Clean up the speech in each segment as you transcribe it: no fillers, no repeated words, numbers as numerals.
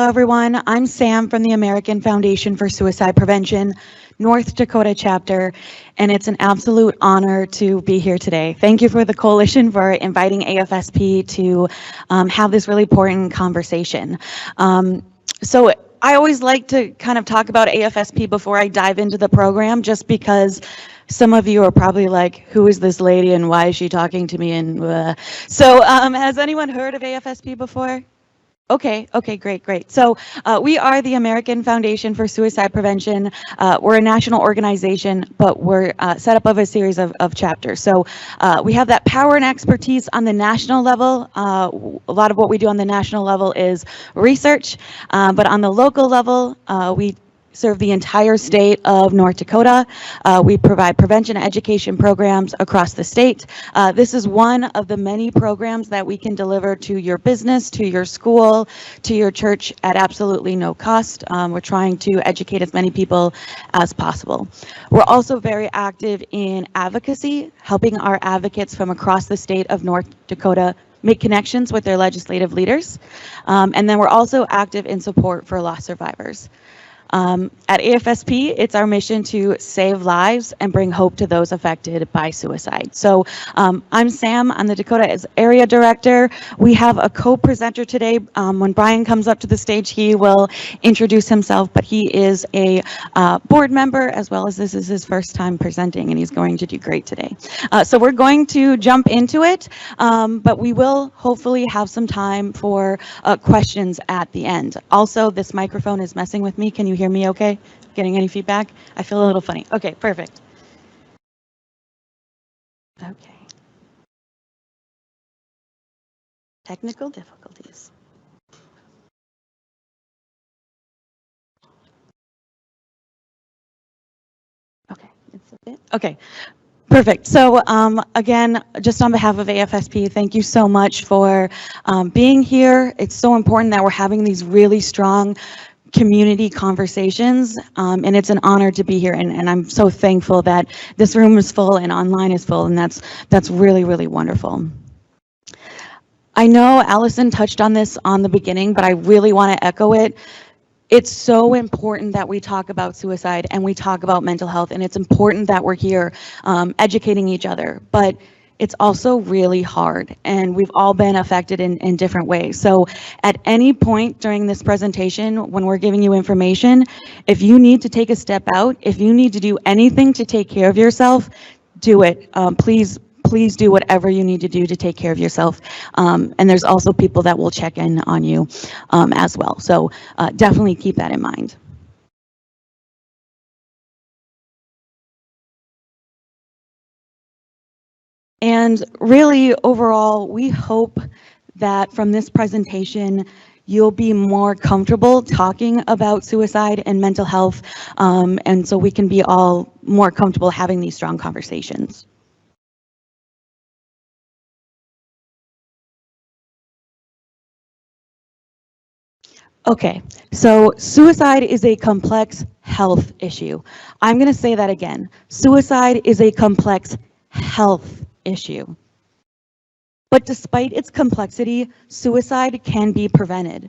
Hello, everyone. I'm Sam from the American Foundation for Suicide Prevention, North Dakota chapter, and it's an absolute honor to be here today. Thank you for the coalition for inviting AFSP to have this really important conversation. So I always like to kind of talk about AFSP before I dive into the program, just because some of you are probably like, who is this lady and why is she talking to me? And so has anyone heard of AFSP before? Okay, great. So we are the American Foundation for Suicide Prevention. We're a national organization, but we're set up of a series of chapters. So we have that power and expertise on the national level. A lot of what we do on the national level is research, but on the local level, we serve the entire state of North Dakota. We provide prevention education programs across the state. This is one of the many programs that we can deliver to your business, to your school, to your church at absolutely no cost. We're trying to educate as many people as possible. We're also very active in advocacy, helping our advocates from across the state of North Dakota make connections with their legislative leaders. And then we're also active in support for loss survivors. At AFSP, it's our mission to save lives and bring hope to those affected by suicide. So I'm Sam, I'm the Dakota Area Director. We have a co-presenter today. When Brian comes up to the stage, he will introduce himself, but he is a board member, as well as this is his first time presenting, and he's going to do great today. So we're going to jump into it, but we will hopefully have some time for questions at the end. Also, this microphone is messing with me. Can you hear me okay? Getting any feedback? I feel a little funny. Okay, perfect. Okay. Technical difficulties. Okay, it's a bit. Okay. Perfect. So again, just on behalf of AFSP, thank you so much for being here. It's so important that we're having these really strong community conversations, and it's an honor to be here, and I'm so thankful that this room is full and online is full, and that's really, really wonderful. I know Allison touched on this on the beginning, but I really want to echo it. It's so important that we talk about suicide and we talk about mental health, and it's important that we're here educating each other, but it's also really hard, and we've all been affected in different ways. So at any point during this presentation, when we're giving you information, if you need to take a step out, if you need to do anything to take care of yourself, do it. Please do whatever you need to do to take care of yourself. And there's also people that will check in on you as well. So definitely keep that in mind. And really, overall, we hope that from this presentation, you'll be more comfortable talking about suicide and mental health, and so we can be all more comfortable having these strong conversations. Okay, so suicide is a complex health issue. I'm going to say that again. Suicide is a complex health issue. But despite its complexity, suicide can be prevented.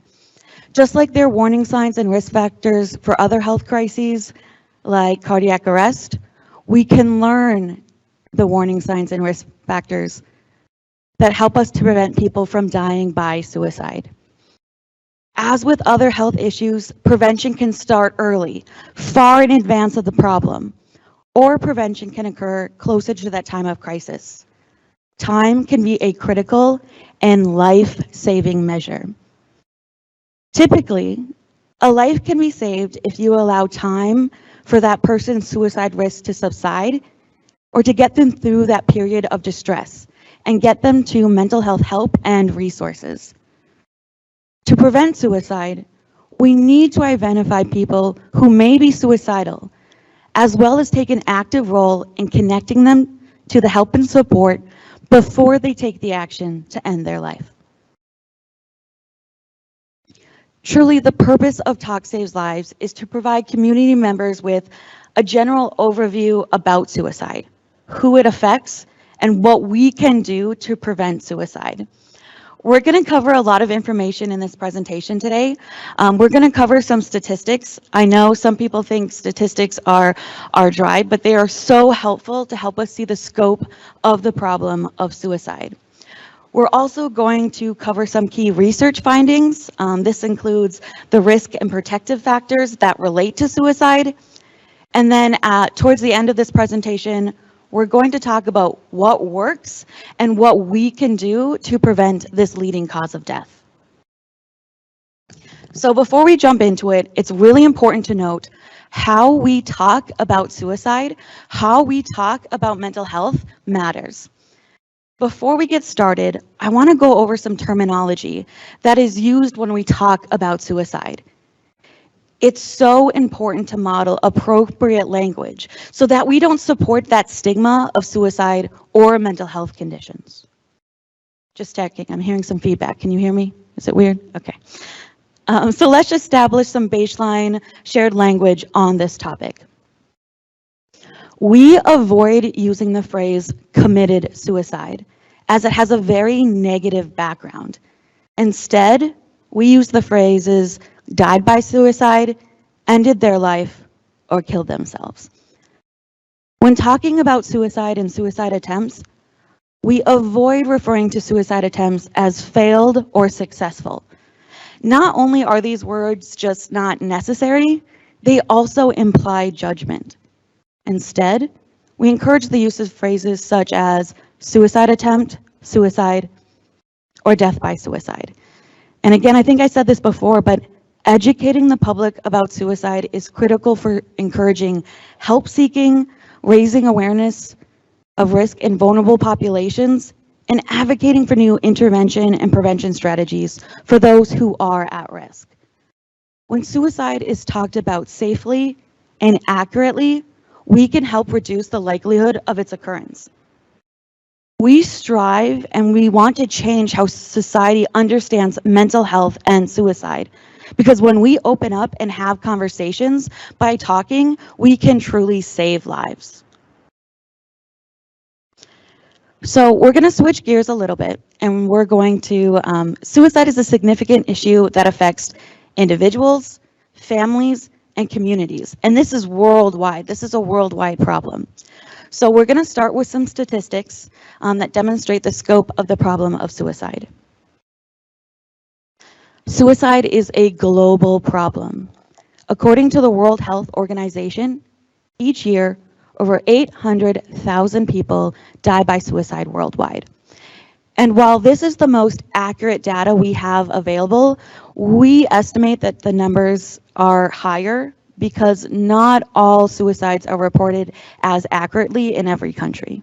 Just like there are warning signs and risk factors for other health crises, like cardiac arrest, we can learn the warning signs and risk factors that help us to prevent people from dying by suicide. As with other health issues, prevention can start early, far in advance of the problem, or prevention can occur closer to that time of crisis. Time can be a critical and life-saving measure. Typically, a life can be saved if you allow time for that person's suicide risk to subside, or to get them through that period of distress and get them to mental health help and resources. To prevent suicide, we need to identify people who may be suicidal, as well as take an active role in connecting them to the help and support before they take the action to end their life. Truly, the purpose of Talk Saves Lives is to provide community members with a general overview about suicide, who it affects, and what we can do to prevent suicide. We're going to cover a lot of information in this presentation today. We're going to cover some statistics. I know some people think statistics are dry, but they are so helpful to help us see the scope of the problem of suicide. We're also going to cover some key research findings. This includes the risk and protective factors that relate to suicide. And then towards the end of this presentation, we're going to talk about what works and what we can do to prevent this leading cause of death. So before we jump into it, it's really important to note how we talk about suicide, how we talk about mental health matters. Before we get started, I want to go over some terminology that is used when we talk about suicide. It's so important to model appropriate language so that we don't support that stigma of suicide or mental health conditions. Just checking, I'm hearing some feedback. Can you hear me? Is it weird? Okay. So let's establish some baseline shared language on this topic. We avoid using the phrase committed suicide as it has a very negative background. Instead, we use the phrases died by suicide, ended their life, or killed themselves. When talking about suicide and suicide attempts, we avoid referring to suicide attempts as failed or successful. Not only are these words just not necessary, they also imply judgment. Instead, we encourage the use of phrases such as suicide attempt, suicide, or death by suicide. And again, I think I said this before, but educating the public about suicide is critical for encouraging help seeking, raising awareness of risk in vulnerable populations, and advocating for new intervention and prevention strategies for those who are at risk. When suicide is talked about safely and accurately, we can help reduce the likelihood of its occurrence. We strive and we want to change how society understands mental health and suicide, because when we open up and have conversations by talking, we can truly save lives. So we're going to switch gears a little bit, and we're going to, suicide is a significant issue that affects individuals, families, and communities. And this is worldwide. This is a worldwide problem. So we're going to start with some statistics that demonstrate the scope of the problem of suicide. Suicide is a global problem. According to the World Health Organization, each year, over 800,000 people die by suicide worldwide. And while this is the most accurate data we have available, we estimate that the numbers are higher because not all suicides are reported as accurately in every country.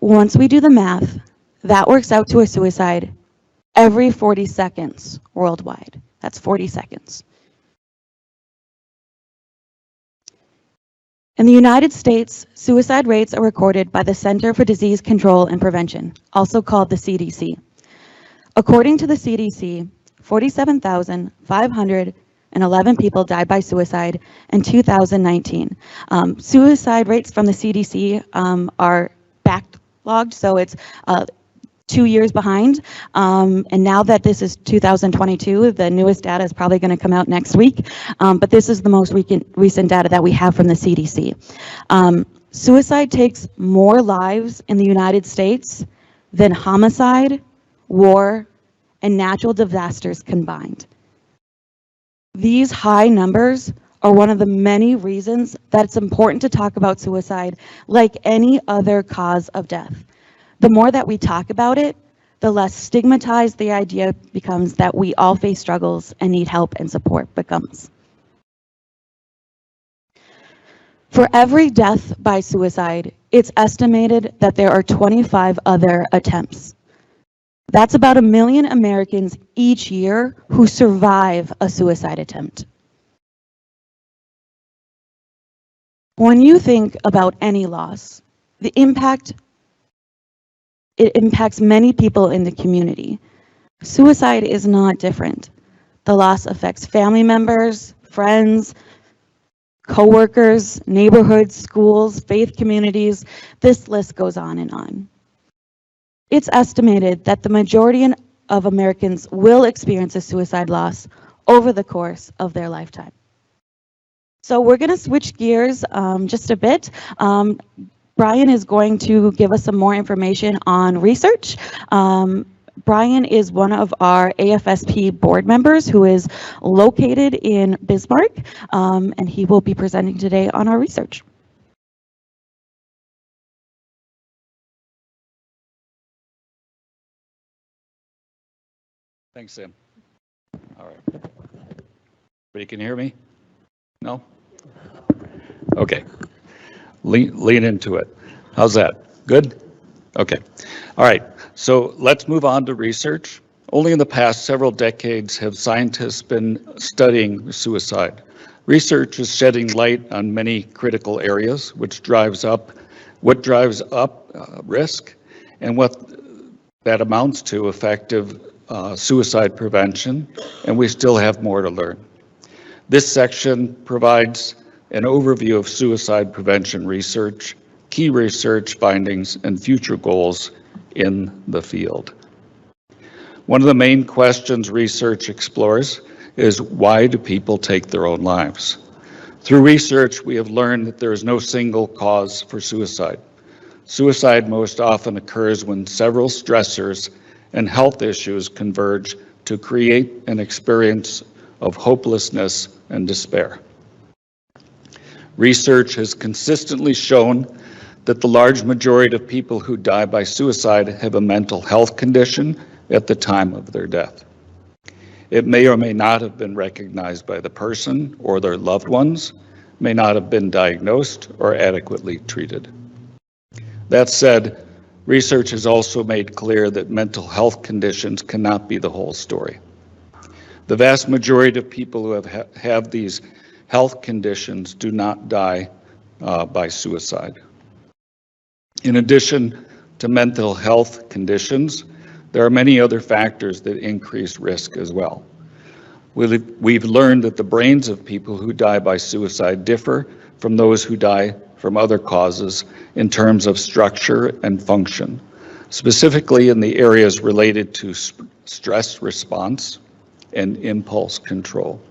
Once we do the math, that works out to a suicide every 40 seconds worldwide. That's 40 seconds. In the United States, suicide rates are recorded by the Center for Disease Control and Prevention, also called the CDC. According to the CDC, 47,511 people died by suicide in 2019. Suicide rates from the CDC are backlogged, so it's 2 years behind. And now that this is 2022, the newest data is probably going to come out next week. But this is the most recent data that we have from the CDC. Suicide takes more lives in the United States than homicide, war, and natural disasters combined. These high numbers are one of the many reasons that it's important to talk about suicide like any other cause of death. The more that we talk about it, the less stigmatized the idea becomes that we all face struggles and need help and support becomes. For every death by suicide, it's estimated that there are 25 other attempts. That's about 1 million Americans each year who survive a suicide attempt. When you think about any loss, it impacts many people in the community. Suicide is not different. The loss affects family members, friends, co-workers, neighborhoods, schools, faith communities. This list goes on and on. It's estimated that the majority of Americans will experience a suicide loss over the course of their lifetime. So we're going to switch gears just a bit. Brian is going to give us some more information on research. Brian is one of our AFSP board members who is located in Bismarck, and he will be presenting today on our research. Thanks, Sam. All right. Everybody can hear me? No? Okay. Lean into it. How's that? Good? Okay. All right. So let's move on to research. Only in the past several decades have scientists been studying suicide. Research is shedding light on many critical areas, what drives up risk and what that amounts to effective suicide prevention, and we still have more to learn. This section provides an overview of suicide prevention research, key research findings, and future goals in the field. One of the main questions research explores is, why do people take their own lives? Through research, we have learned that there is no single cause for suicide. Suicide most often occurs when several stressors and health issues converge to create an experience of hopelessness and despair. Research has consistently shown that the large majority of people who die by suicide have a mental health condition at the time of their death. It may or may not have been recognized by the person or their loved ones, may not have been diagnosed or adequately treated. That said, research has also made clear that mental health conditions cannot be the whole story. The vast majority of people who have these health conditions do not die by suicide. In addition to mental health conditions, there are many other factors that increase risk as well. We've learned that the brains of people who die by suicide differ from those who die from other causes in terms of structure and function, specifically in the areas related to stress response and impulse control.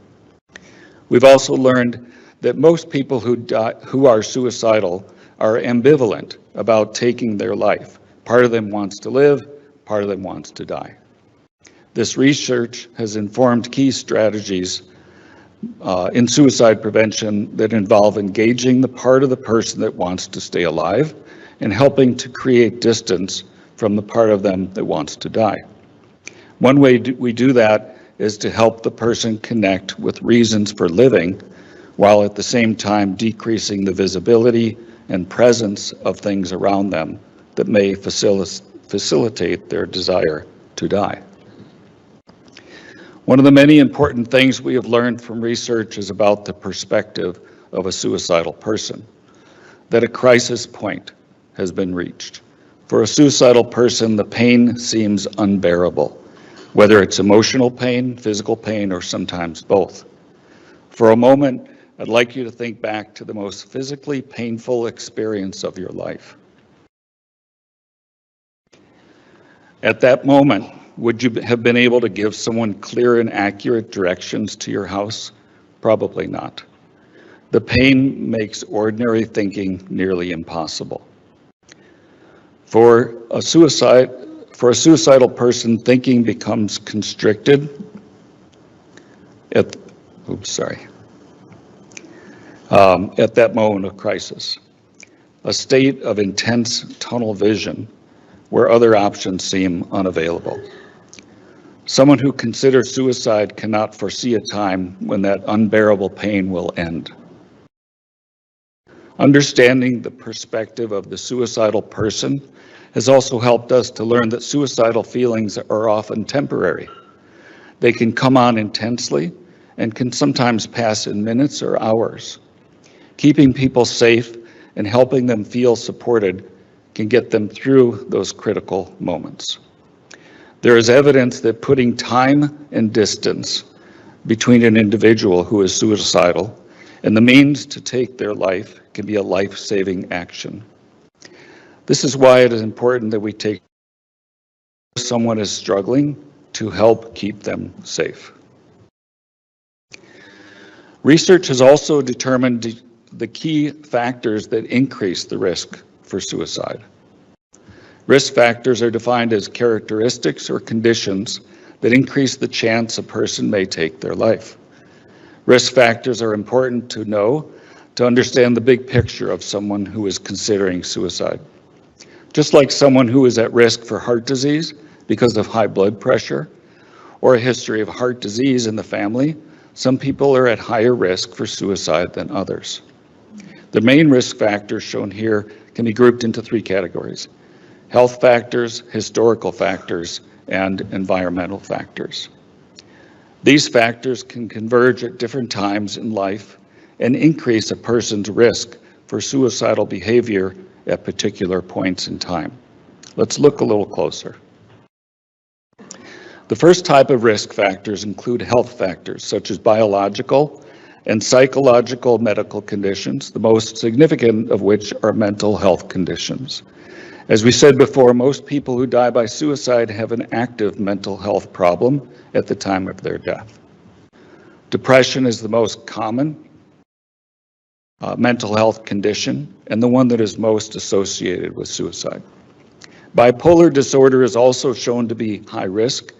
We've also learned that most people who are suicidal are ambivalent about taking their life. Part of them wants to live, part of them wants to die. This research has informed key strategies in suicide prevention that involve engaging the part of the person that wants to stay alive and helping to create distance from the part of them that wants to die. One way we do that is to help the person connect with reasons for living, while at the same time decreasing the visibility and presence of things around them that may facilitate their desire to die. One of the many important things we have learned from research is about the perspective of a suicidal person, that a crisis point has been reached. For a suicidal person, the pain seems unbearable, whether it's emotional pain, physical pain, or sometimes both. For a moment, I'd like you to think back to the most physically painful experience of your life. At that moment, would you have been able to give someone clear and accurate directions to your house? Probably not. The pain makes ordinary thinking nearly impossible. For a suicidal person, thinking becomes constricted at that moment of crisis, a state of intense tunnel vision where other options seem unavailable. Someone who considers suicide cannot foresee a time when that unbearable pain will end. Understanding the perspective of the suicidal person has also helped us to learn that suicidal feelings are often temporary. They can come on intensely and can sometimes pass in minutes or hours. Keeping people safe and helping them feel supported can get them through those critical moments. There is evidence that putting time and distance between an individual who is suicidal and the means to take their life can be a life-saving action. This is why it is important that we take someone is struggling to help keep them safe. Research has also determined the key factors that increase the risk for suicide. Risk factors are defined as characteristics or conditions that increase the chance a person may take their life. Risk factors are important to know to understand the big picture of someone who is considering suicide. Just like someone who is at risk for heart disease because of high blood pressure or a history of heart disease in the family, some people are at higher risk for suicide than others. The main risk factors shown here can be grouped into three categories: health factors, historical factors, and environmental factors. These factors can converge at different times in life and increase a person's risk for suicidal behavior at particular points in time. Let's look a little closer. The first type of risk factors include health factors such as biological and psychological medical conditions, the most significant of which are mental health conditions. As we said before, most people who die by suicide have an active mental health problem at the time of their death. Depression is the most common mental health condition and the one that is most associated with suicide. Bipolar disorder is also shown to be high risk,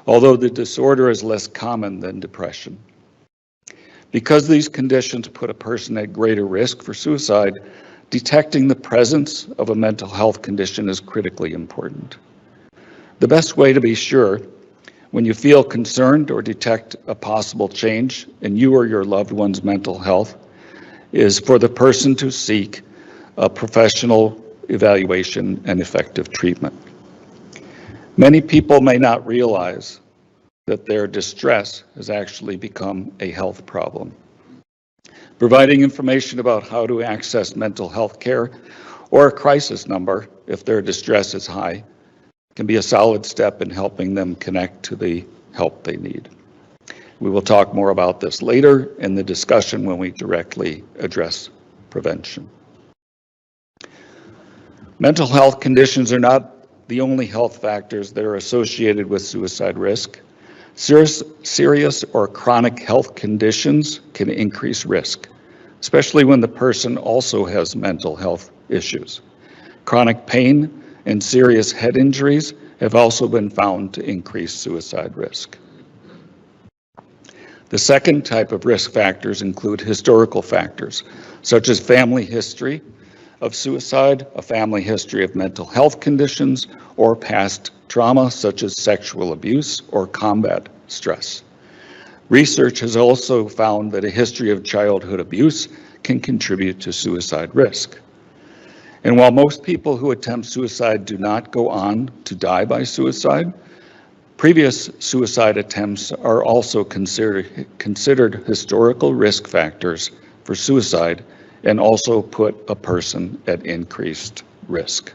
although the disorder is less common than depression. Because these conditions put a person at greater risk for suicide, detecting the presence of a mental health condition is critically important. The best way to be sure when you feel concerned or detect a possible change in you or your loved one's mental health is for the person to seek a professional evaluation and effective treatment. Many people may not realize that their distress has actually become a health problem. Providing information about how to access mental health care or a crisis number if their distress is high can be a solid step in helping them connect to the help they need. We will talk more about this later in the discussion when we directly address prevention. Mental health conditions are not the only health factors that are associated with suicide risk. Serious or chronic health conditions can increase risk, especially when the person also has mental health issues. Chronic pain and serious head injuries have also been found to increase suicide risk. The second type of risk factors include historical factors, such as family history of suicide, a family history of mental health conditions, or past trauma such as sexual abuse or combat stress. Research has also found that a history of childhood abuse can contribute to suicide risk. And while most people who attempt suicide do not go on to die by suicide, previous suicide attempts are also considered historical risk factors for suicide and also put a person at increased risk.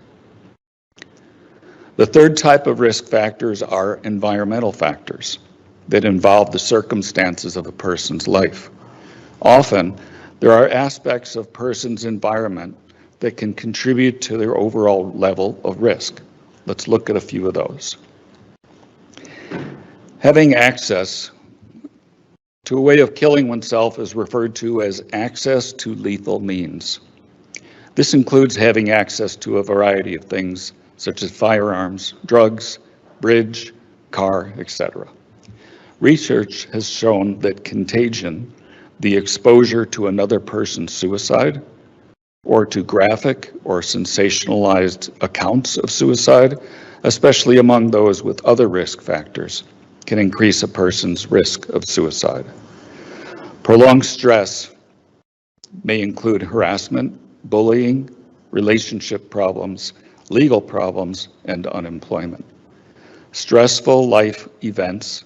The third type of risk factors are environmental factors that involve the circumstances of a person's life. Often, there are aspects of a person's environment that can contribute to their overall level of risk. Let's look at a few of those. Having access to a way of killing oneself is referred to as access to lethal means. This includes having access to a variety of things such as firearms, drugs, bridge, car, etc. Research has shown that contagion, the exposure to another person's suicide, or to graphic or sensationalized accounts of suicide, especially among those with other risk factors, can increase a person's risk of suicide. Prolonged stress may include harassment, bullying, relationship problems, legal problems, and unemployment. Stressful life events,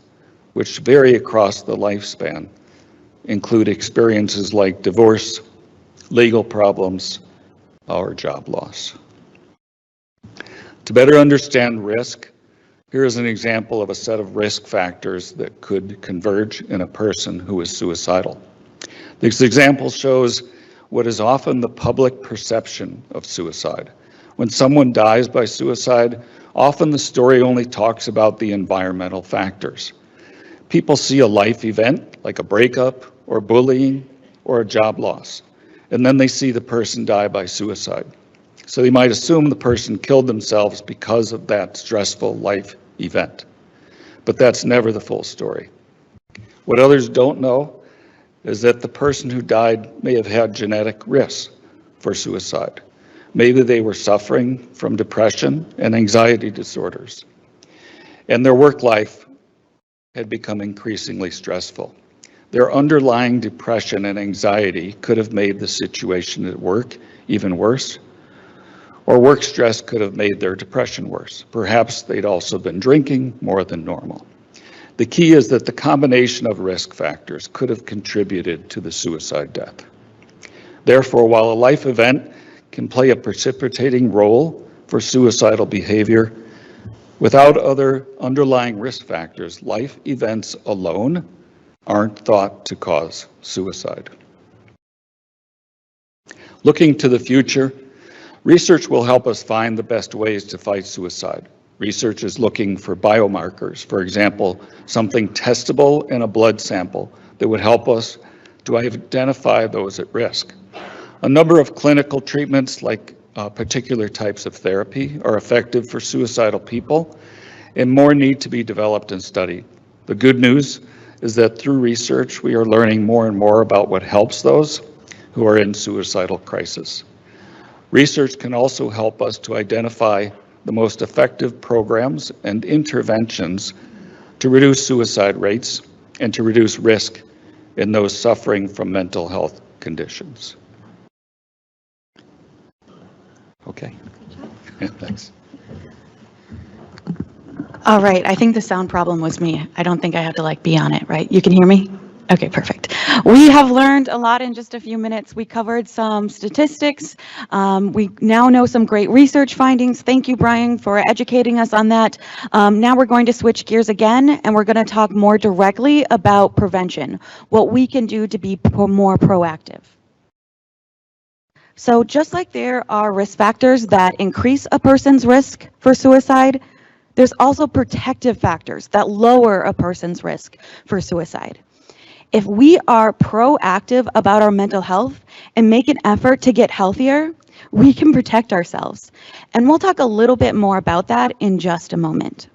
which vary across the lifespan, include experiences like divorce, legal problems, or job loss. To better understand risk, here is an example of a set of risk factors that could converge in a person who is suicidal. This example shows what is often the public perception of suicide, When someone dies by suicide, often the story only talks about the environmental factors. People see a life event like a breakup or bullying or a job loss, and then they see the person die by suicide. So they might assume the person killed themselves because of that stressful life event. But that's never the full story. What others don't know is that the person who died may have had genetic risks for suicide. Maybe they were suffering from depression and anxiety disorders, and their work life had become increasingly stressful. Their underlying depression and anxiety could have made the situation at work even worse, or work stress could have made their depression worse. Perhaps they'd also been drinking more than normal. The key is that the combination of risk factors could have contributed to the suicide death. Therefore, while a life event can play a precipitating role for suicidal behavior, without other underlying risk factors, life events alone aren't thought to cause suicide. Looking to the future, research will help us find the best ways to fight suicide. Research is looking for biomarkers, for example, something testable in a blood sample that would help us to identify those at risk. A number of clinical treatments, like particular types of therapy, are effective for suicidal people, and more need to be developed and studied. The good news is that through research, we are learning more and more about what helps those who are in suicidal crisis. Research can also help us to identify the most effective programs and interventions to reduce suicide rates and to reduce risk in those suffering from mental health conditions. Okay. Thanks. All right, I think the sound problem was me. I don't think I have to be on it, right? You can hear me? Okay, perfect. We have learned a lot in just a few minutes. We covered some statistics. We now know some great research findings. Thank you, Brian, for educating us on that. Now we're going to switch gears again, and we're going to talk more directly about prevention, what we can do to be more proactive. So just like there are risk factors that increase a person's risk for suicide, there's also protective factors that lower a person's risk for suicide. If we are proactive about our mental health and make an effort to get healthier, we can protect ourselves. And we'll talk a little bit more about that in just a moment.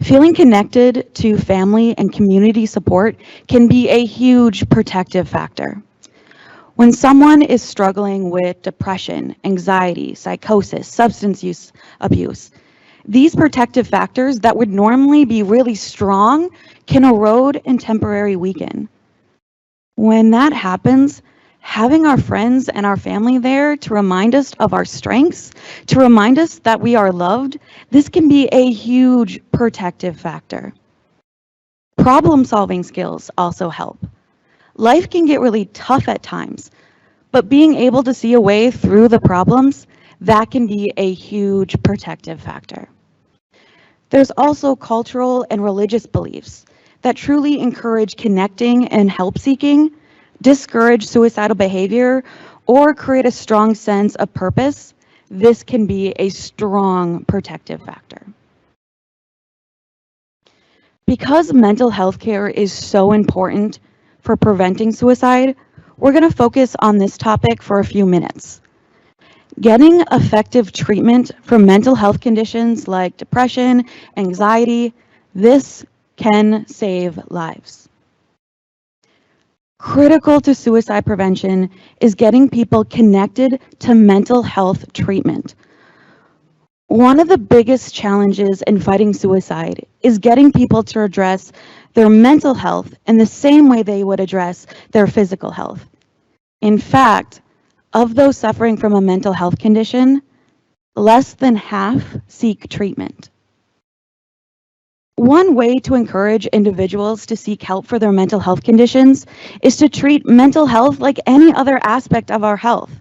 Feeling connected to family and community support can be a huge protective factor. When someone is struggling with depression, anxiety, psychosis, substance use abuse, these protective factors that would normally be really strong can erode and temporarily weaken. When that happens, having our friends and our family there to remind us of our strengths, to remind us that we are loved, this can be a huge protective factor. Problem-solving skills also help. Life can get really tough at times, but being able to see a way through the problems, that can be a huge protective factor. There's also cultural and religious beliefs that truly encourage connecting and help seeking, discourage suicidal behavior, or create a strong sense of purpose. This can be a strong protective factor. Because mental health care is so important for preventing suicide, we're going to focus on this topic for a few minutes. Getting effective treatment for mental health conditions like depression, anxiety, this can save lives. Critical to suicide prevention is getting people connected to mental health treatment. One of the biggest challenges in fighting suicide is getting people to address their mental health in the same way they would address their physical health. In fact, of those suffering from a mental health condition, less than half seek treatment. One way to encourage individuals to seek help for their mental health conditions is to treat mental health like any other aspect of our health.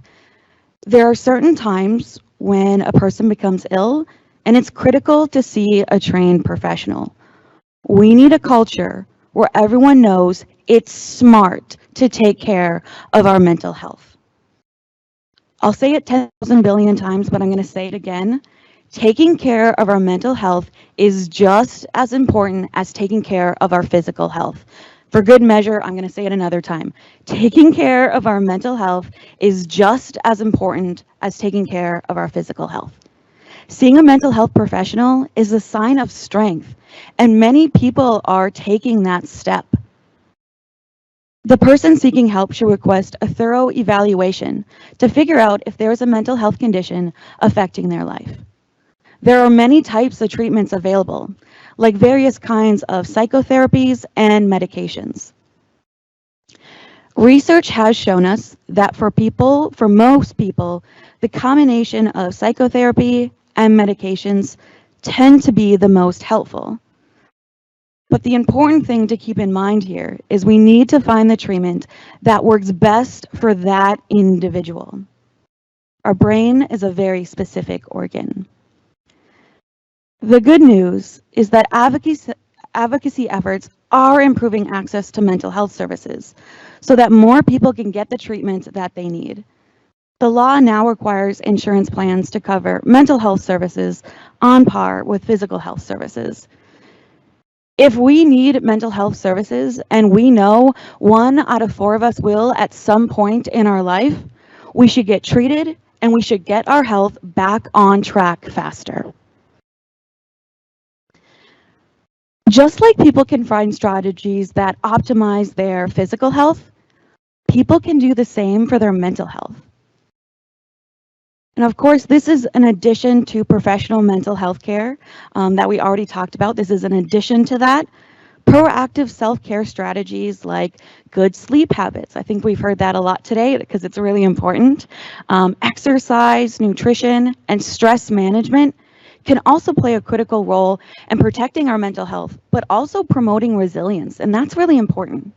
There are certain times when a person becomes ill, and it's critical to see a trained professional. We need a culture where everyone knows it's smart to take care of our mental health. I'll say it 10,000 billion times, but I'm going to say it again. Taking care of our mental health is just as important as taking care of our physical health. For good measure, I'm going to say it another time. Taking care of our mental health is just as important as taking care of our physical health. Seeing a mental health professional is a sign of strength, and many people are taking that step. The person seeking help should request a thorough evaluation to figure out if there is a mental health condition affecting their life. There are many types of treatments available, like various kinds of psychotherapies and medications. Research has shown us that for most people, the combination of psychotherapy and medications tend to be the most helpful. But the important thing to keep in mind here is we need to find the treatment that works best for that individual. Our brain is a very specific organ. The good news is that advocacy efforts are improving access to mental health services so that more people can get the treatment that they need. The law now requires insurance plans to cover mental health services on par with physical health services. If we need mental health services, and we know 1 out of 4 of us will at some point in our life, we should get treated and we should get our health back on track faster. Just like people can find strategies that optimize their physical health, people can do the same for their mental health. And of course, this is an addition to professional mental health care that we already talked about. This is an addition to that. Proactive self-care strategies like good sleep habits. I think we've heard that a lot today because it's really important. Exercise, nutrition, and stress management can also play a critical role in protecting our mental health, but also promoting resilience, and that's really important.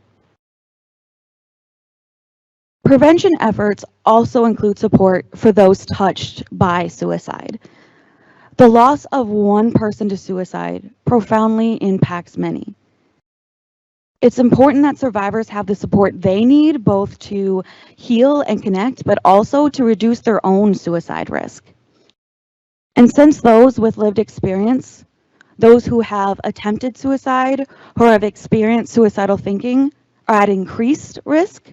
Prevention efforts also include support for those touched by suicide. The loss of one person to suicide profoundly impacts many. It's important that survivors have the support they need, both to heal and connect, but also to reduce their own suicide risk. And since those with lived experience, those who have attempted suicide or have experienced suicidal thinking are at increased risk,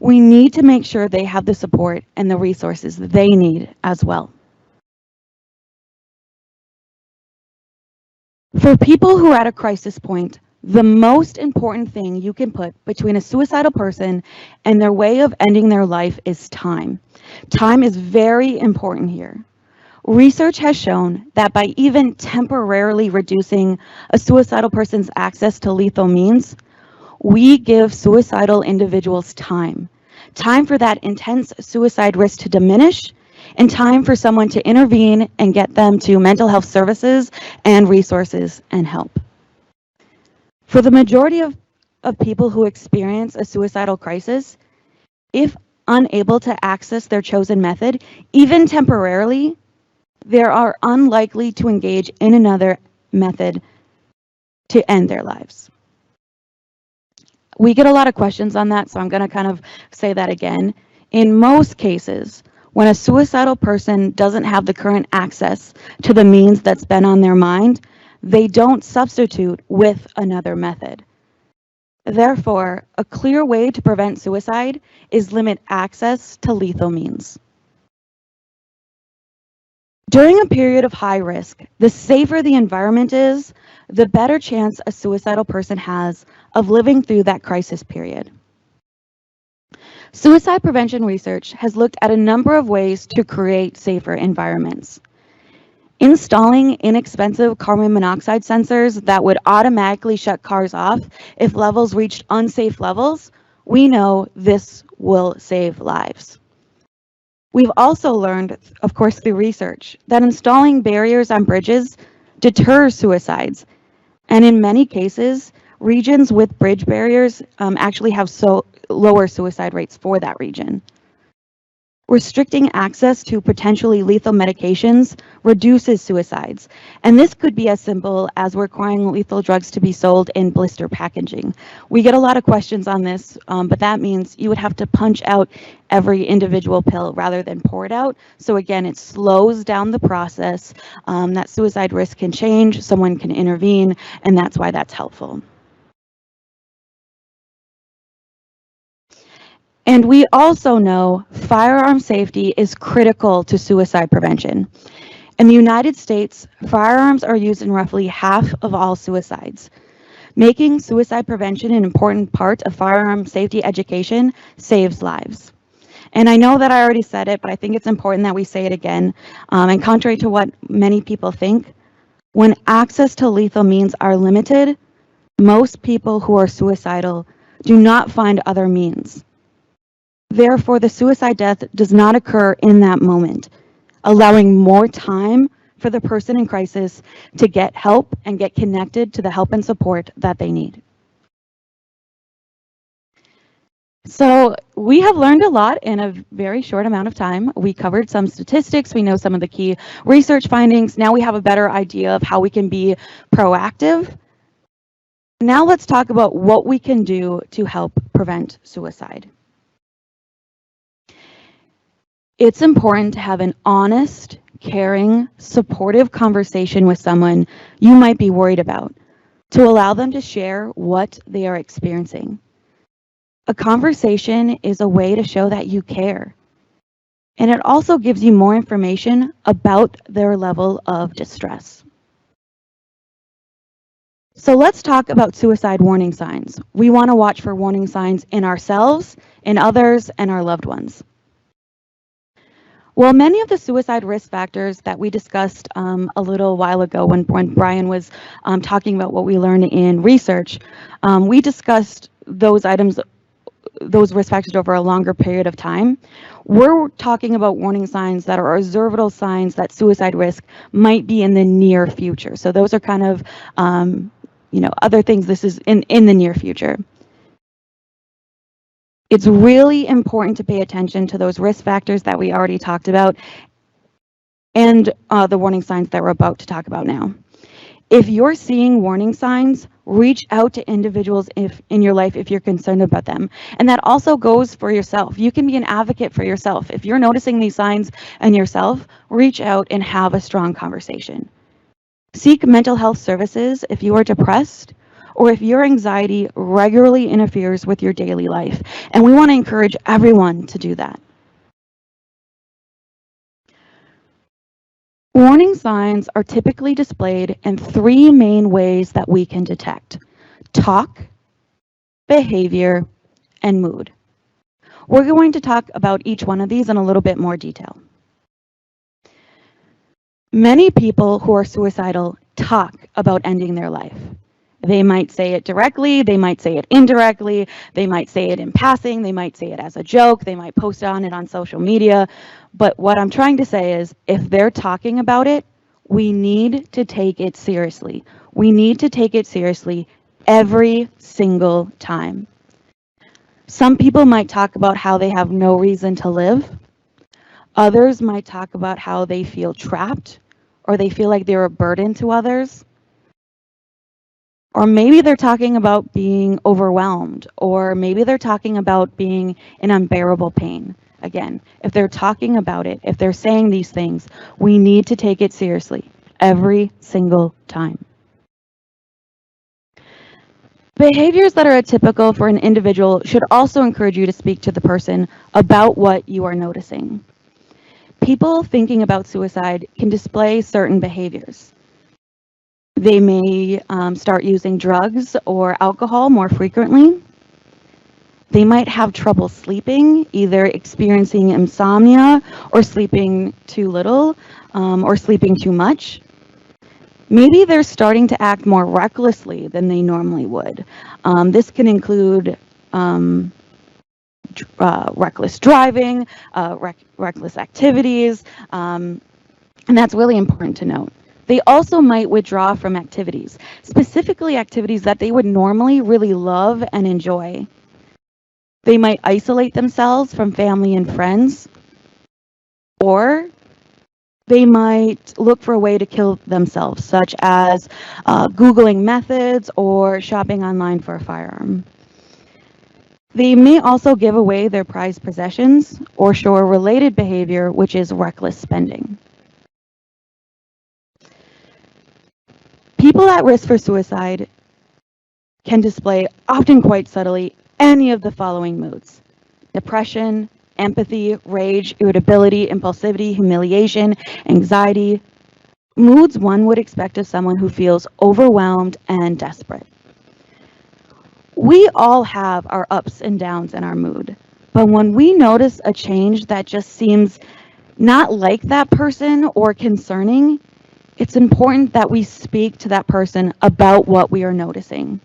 we need to make sure they have the support and the resources that they need as well. For people who are at a crisis point, the most important thing you can put between a suicidal person and their way of ending their life is time. Time is very important here. Research has shown that by even temporarily reducing a suicidal person's access to lethal means, we give suicidal individuals time for that intense suicide risk to diminish, and time for someone to intervene and get them to mental health services and resources and help. For the majority of people who experience a suicidal crisis, if unable to access their chosen method, even temporarily, they are unlikely to engage in another method to end their lives. We get a lot of questions on that, so I'm going to kind of say that again. In most cases, when a suicidal person doesn't have the current access to the means that's been on their mind, they don't substitute with another method. Therefore, a clear way to prevent suicide is limit access to lethal means. During a period of high risk, the safer the environment is, the better chance a suicidal person has of living through that crisis period. Suicide prevention research has looked at a number of ways to create safer environments. Installing inexpensive carbon monoxide sensors that would automatically shut cars off if levels reached unsafe levels, we know this will save lives. We've also learned, of course, through research, that installing barriers on bridges deters suicides. And in many cases, regions with bridge barriers actually have lower suicide rates for that region. Restricting access to potentially lethal medications reduces suicides, and this could be as simple as requiring lethal drugs to be sold in blister packaging. We get a lot of questions on this, but that means you would have to punch out every individual pill rather than pour it out. So again, it slows down the process. That suicide risk can change, someone can intervene, and that's why that's helpful. And we also know firearm safety is critical to suicide prevention. In the United States, firearms are used in roughly half of all suicides. Making suicide prevention an important part of firearm safety education saves lives. And I know that I already said it, but I think it's important that we say it again. And contrary to what many people think, when access to lethal means are limited, most people who are suicidal do not find other means. Therefore, the suicide death does not occur in that moment, allowing more time for the person in crisis to get help and get connected to the help and support that they need. So we have learned a lot in a very short amount of time. We covered some statistics, we know some of the key research findings. Now we have a better idea of how we can be proactive. Now let's talk about what we can do to help prevent suicide. It's important to have an honest, caring, supportive conversation with someone you might be worried about, to allow them to share what they are experiencing. A conversation is a way to show that you care, and it also gives you more information about their level of distress. So let's talk about suicide warning signs. We want to watch for warning signs in ourselves, in others, and our loved ones. Well, many of the suicide risk factors that we discussed a little while ago when Brian was talking about what we learned in research, we discussed those items, those risk factors over a longer period of time. We're talking about warning signs that are observable signs that suicide risk might be in the near future. So those are kind of, other things. This is in the near future. It's really important to pay attention to those risk factors that we already talked about and the warning signs that we're about to talk about now. If you're seeing warning signs, reach out to individuals in your life if you're concerned about them. And that also goes for yourself. You can be an advocate for yourself. If you're noticing these signs in yourself, reach out and have a strong conversation. Seek mental health services if you are depressed, or if your anxiety regularly interferes with your daily life. And we want to encourage everyone to do that. Warning signs are typically displayed in three main ways that we can detect: talk, behavior, and mood. We're going to talk about each one of these in a little bit more detail. Many people who are suicidal talk about ending their life. They might say it directly, they might say it indirectly, they might say it in passing, they might say it as a joke, they might post on it on social media. But what I'm trying to say is, if they're talking about it, we need to take it seriously. We need to take it seriously every single time. Some people might talk about how they have no reason to live. Others might talk about how they feel trapped, or they feel like they're a burden to others. Or maybe they're talking about being overwhelmed, or maybe they're talking about being in unbearable pain. Again, if they're talking about it, if they're saying these things, we need to take it seriously every single time. Behaviors that are atypical for an individual should also encourage you to speak to the person about what you are noticing. People thinking about suicide can display certain behaviors. They may start using drugs or alcohol more frequently. They might have trouble sleeping, either experiencing insomnia or sleeping too little or sleeping too much. Maybe they're starting to act more recklessly than they normally would. This can include reckless driving, reckless activities, and that's really important to note. They also might withdraw from activities, specifically activities that they would normally really love and enjoy. They might isolate themselves from family and friends. Or they might look for a way to kill themselves, such as Googling methods or shopping online for a firearm. They may also give away their prized possessions or show a related behavior, which is reckless spending. People at risk for suicide can display, often quite subtly, any of the following moods: depression, empathy, rage, irritability, impulsivity, humiliation, anxiety. Moods one would expect of someone who feels overwhelmed and desperate. We all have our ups and downs in our mood, but when we notice a change that just seems not like that person or concerning, it's important that we speak to that person about what we are noticing.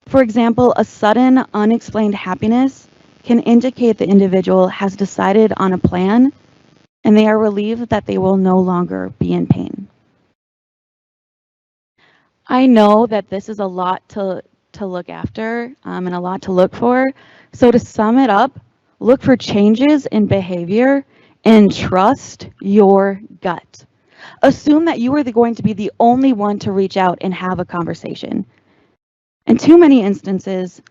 For example, a sudden, unexplained happiness can indicate the individual has decided on a plan and they are relieved that they will no longer be in pain. I know that this is a lot to look after and a lot to look for. So to sum it up, look for changes in behavior and trust your gut. Assume that you are going to be the only one to reach out and have a conversation. In too many instances,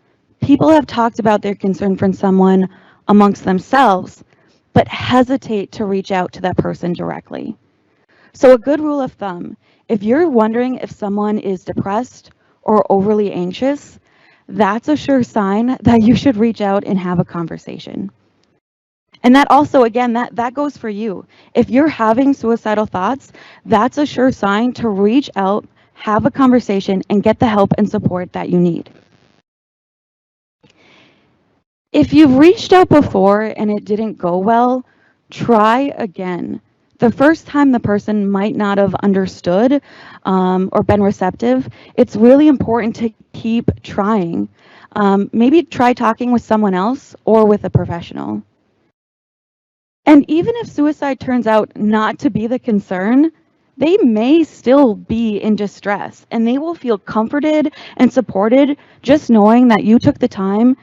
people have talked about their concern for someone amongst themselves, but hesitate to reach out to that person directly. So a good rule of thumb, if you're wondering if someone is depressed or overly anxious, that's a sure sign that you should reach out and have a conversation. And that also, again, that goes for you. If you're having suicidal thoughts, that's a sure sign to reach out, have a conversation, and get the help and support that you need. If you've reached out before and it didn't go well, try again. The first time the person might not have understood or been receptive, it's really important to keep trying. Maybe try talking with someone else or with a professional. And even if suicide turns out not to be the concern, they may still be in distress and they will feel comforted and supported just knowing that you took the time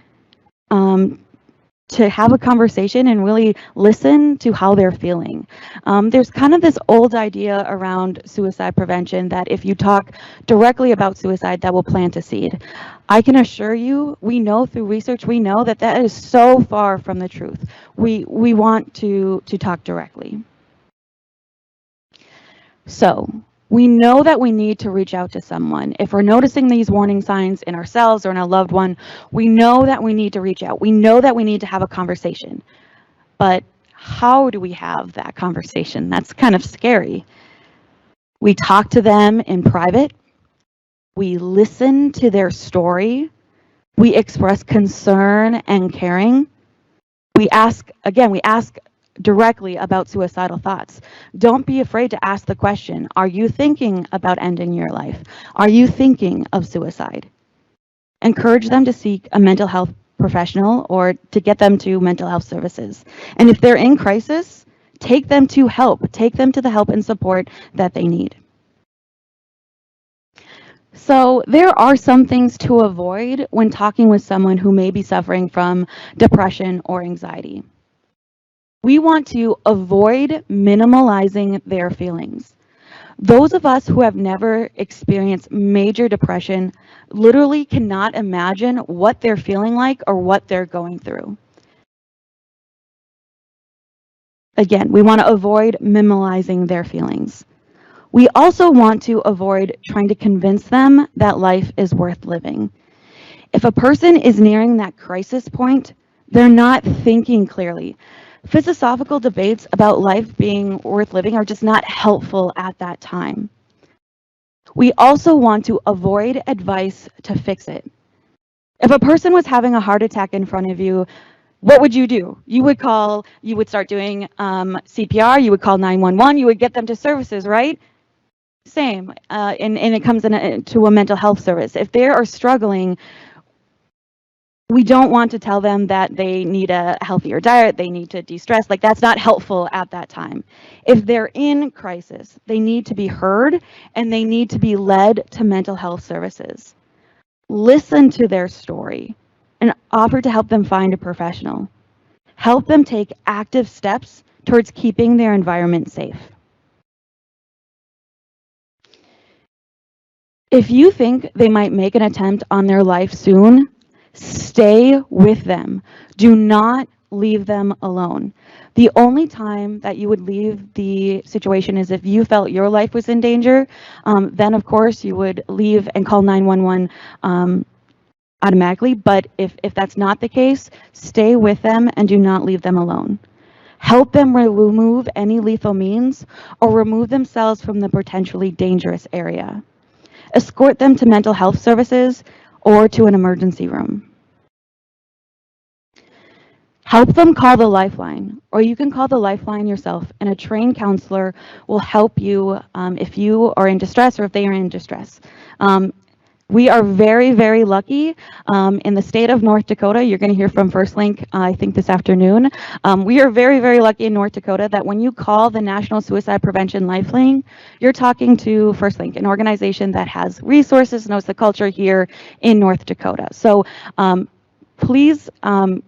to have a conversation and really listen to how they're feeling. There's kind of this old idea around suicide prevention that if you talk directly about suicide, that will plant a seed. I can assure you, we know through research, we know that that is so far from the truth. We want to talk directly. So we know that we need to reach out to someone. If we're noticing these warning signs in ourselves or in a loved one, we know that we need to reach out. We know that we need to have a conversation. But how do we have that conversation? That's kind of scary. We talk to them in private. We listen to their story. We express concern and caring. We ask directly about suicidal thoughts. Don't be afraid to ask the question, are you thinking about ending your life? Are you thinking of suicide? Encourage them to seek a mental health professional or to get them to mental health services. And if they're in crisis, take them to help. Take them to the help and support that they need. So there are some things to avoid when talking with someone who may be suffering from depression or anxiety. We want to avoid minimalizing their feelings. Those of us who have never experienced major depression literally cannot imagine what they're feeling like or what they're going through. Again, we want to avoid minimalizing their feelings. We also want to avoid trying to convince them that life is worth living. If a person is nearing that crisis point, they're not thinking clearly. Philosophical debates about life being worth living are just not helpful at that time. We also want to avoid advice to fix it. If a person was having a heart attack in front of you, what would you do? You would start doing CPR, you would call 911, you would get them to services, right? Same, and it comes to a mental health service. If they are struggling, we don't want to tell them that they need a healthier diet, they need to de-stress. Like, that's not helpful at that time. If they're in crisis, they need to be heard and they need to be led to mental health services. Listen to their story and offer to help them find a professional. Help them take active steps towards keeping their environment safe. If you think they might make an attempt on their life soon, stay with them. Do not leave them alone. The only time that you would leave the situation is if you felt your life was in danger. Then, of course, you would leave and call 911 automatically. But if that's not the case, stay with them and do not leave them alone. Help them remove any lethal means or remove themselves from the potentially dangerous area. Escort them to mental health services or to an emergency room. Help them call the Lifeline, or you can call the Lifeline yourself, and a trained counselor will help you if you are in distress or if they are in distress. We are very, very lucky in the state of North Dakota. You're going to hear from First Link, I think, this afternoon. We are very, very lucky in North Dakota that when you call the National Suicide Prevention Lifeline, you're talking to First Link, an organization that has resources, knows the culture here in North Dakota. So please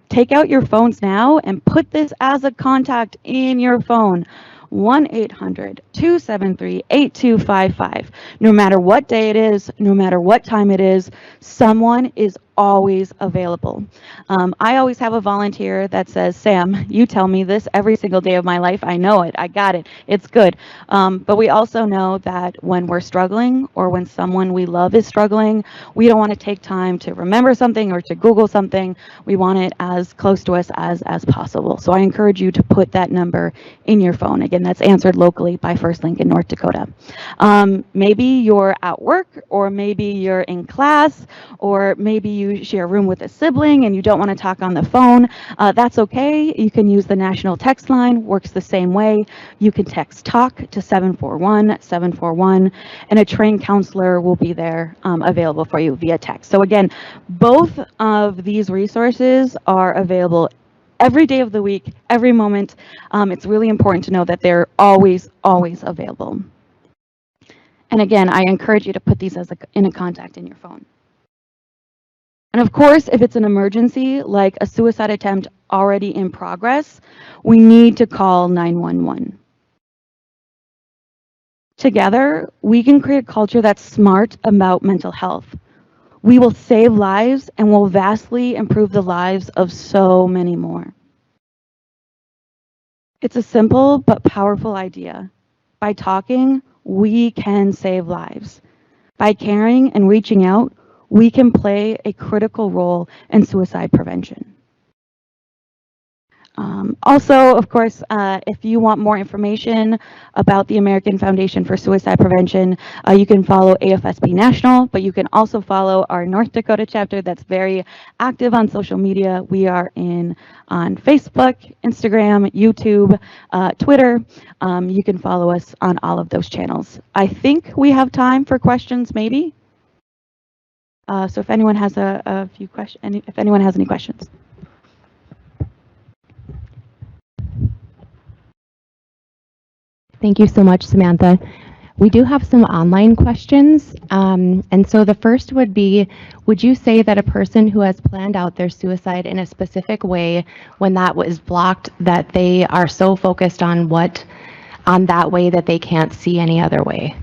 take out your phones now and put this as a contact in your phone. 1-800-273-8255. No matter what day it is, no matter what time it is, someone is always available. I always have a volunteer that says, Sam, you tell me this every single day of my life. I know it. I got it. It's good. But we also know that when we're struggling or when someone we love is struggling, we don't want to take time to remember something or to Google something. We want it as close to us as possible. So I encourage you to put that number in your phone. Again, that's answered locally by First Link in North Dakota. Maybe you're at work, or maybe you're in class, or maybe you share a room with a sibling and you don't want to talk on the phone. That's okay. You can use the national text line, works the same way. You can text TALK to 741-741, and a trained counselor will be there available for you via text. So again, both of these resources are available every day of the week, every moment. It's really important to know that they're always, always available. And again, I encourage you to put these in a contact in your phone. And of course, if it's an emergency, like a suicide attempt already in progress, we need to call 911. Together, we can create a culture that's smart about mental health. We will save lives and will vastly improve the lives of so many more. It's a simple but powerful idea. By talking, we can save lives. By caring and reaching out, we can play a critical role in suicide prevention. Also, of course, if you want more information about the American Foundation for Suicide Prevention, you can follow AFSP National, but you can also follow our North Dakota chapter that's very active on social media. We are on Facebook, Instagram, YouTube, Twitter. You can follow us on all of those channels. I think we have time for questions, maybe. So if anyone has a few questions, if anyone has any questions. Thank you so much, Samantha. We do have some online questions. And so the first would be, would you say that a person who has planned out their suicide in a specific way, when that was blocked, that they are so focused on that way that they can't see any other way?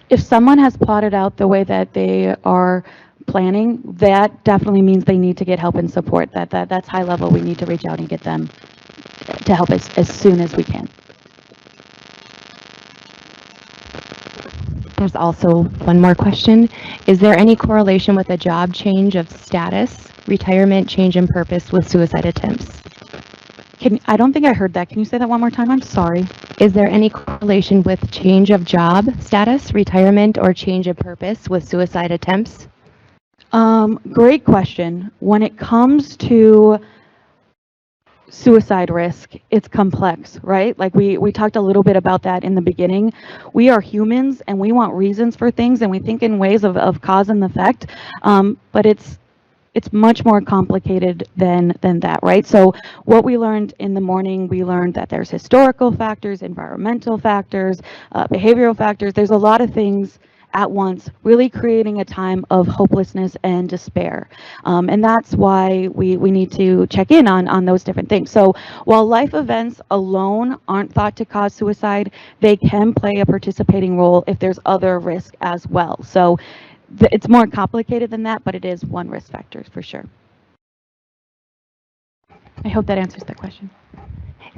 If someone has plotted out the way that they are planning, that definitely means they need to get help and support. That's high level. We need to reach out and get them to help us as soon as we can. There's also one more question. Is there any correlation with a job change of status, retirement, change in purpose with suicide attempts? I don't think I heard that. Can you say that one more time? I'm sorry. Is there any correlation with change of job status, retirement, or change of purpose with suicide attempts? Great question. When it comes to suicide risk, it's complex, right? Like we talked a little bit about that in the beginning. We are humans and we want reasons for things, and we think in ways of cause and effect, but it's much more complicated than that, right? So what we learned in the morning, we learned that there's historical factors, environmental factors, behavioral factors. There's a lot of things at once, really creating a time of hopelessness and despair. And that's why we need to check in on those different things. So while life events alone aren't thought to cause suicide, they can play a participating role if there's other risk as well. So it's more complicated than that, but it is one risk factor for sure. I hope that answers that question.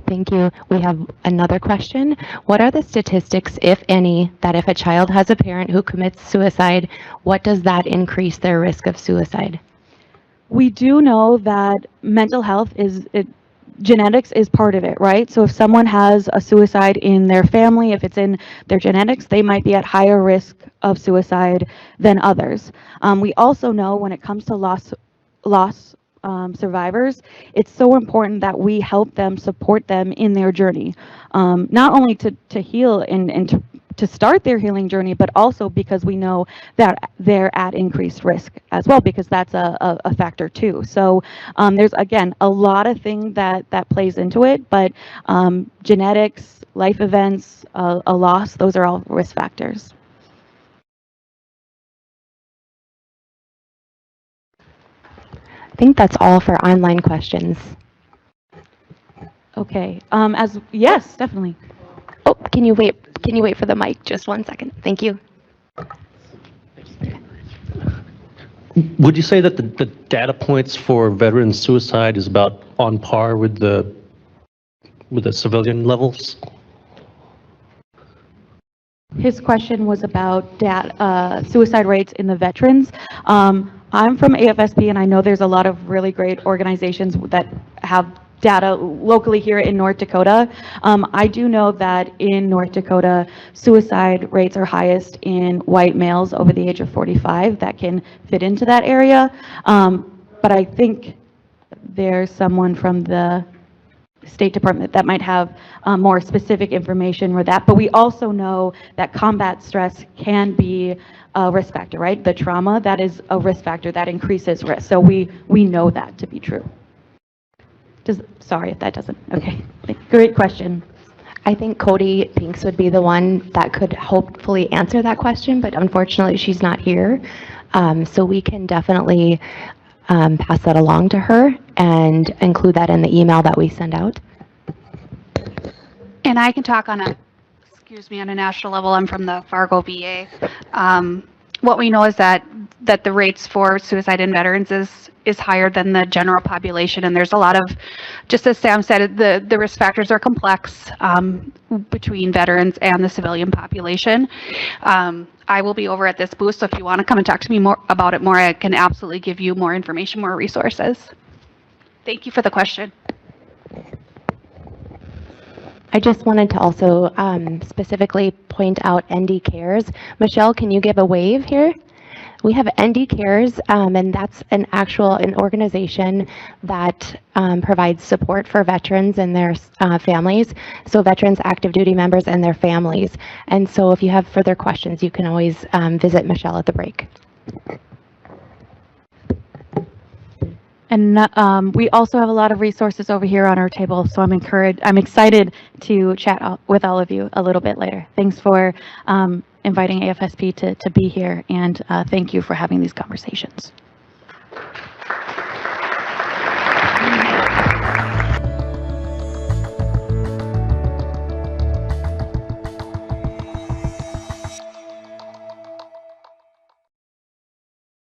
Thank you. We have another question. What are the statistics, if any, that if a child has a parent who commits suicide, what does that increase their risk of suicide? We do know that mental health genetics is part of it, right? So if someone has a suicide in their family, if it's in their genetics, they might be at higher risk of suicide than others. We also know when it comes to loss survivors, it's so important that we help them, support them in their journey, not only to heal and to start their healing journey, but also because we know that they're at increased risk as well, because that's a factor too. So there's, again, a lot of things that plays into it, but genetics, life events, a loss, those are all risk factors. I think that's all for online questions. Okay, yes, definitely. Oh, can you wait for the mic just 1 second? Thank you. Would you say that the data points for veteran suicide is about on par with the civilian levels? His question was about suicide rates in the veterans. I'm from AFSP, and I know there's a lot of really great organizations that have data locally here in North Dakota. I do know that in North Dakota, suicide rates are highest in white males over the age of 45 that can fit into that area. But I think there's someone from the State Department that might have more specific information with that. But we also know that combat stress can be a risk factor, right? The trauma, that is a risk factor that increases risk. So we know that to be true. Sorry if that doesn't, okay. Great question. I think Cody Pinks would be the one that could hopefully answer that question, but unfortunately she's not here. So we can definitely pass that along to her and include that in the email that we send out. And I can talk on a national level. I'm from the Fargo VA. What we know is that the rates for suicide in veterans is higher than the general population, and there's a lot of, just as Sam said, the risk factors are complex between veterans and the civilian population. I will be over at this booth, so if you want to come and talk to me more about it, I can absolutely give you more information, more resources. Thank you for the question. I just wanted to also specifically point out ND Cares. Michelle, can you give a wave here? We have ND Cares, and that's an organization that provides support for veterans and their families, so veterans, active duty members, and their families. And so if you have further questions, you can always visit Michelle at the break. And we also have a lot of resources over here on our table, so I'm excited to chat with all of you a little bit later. Thanks for inviting AFSP to be here, and thank you for having these conversations.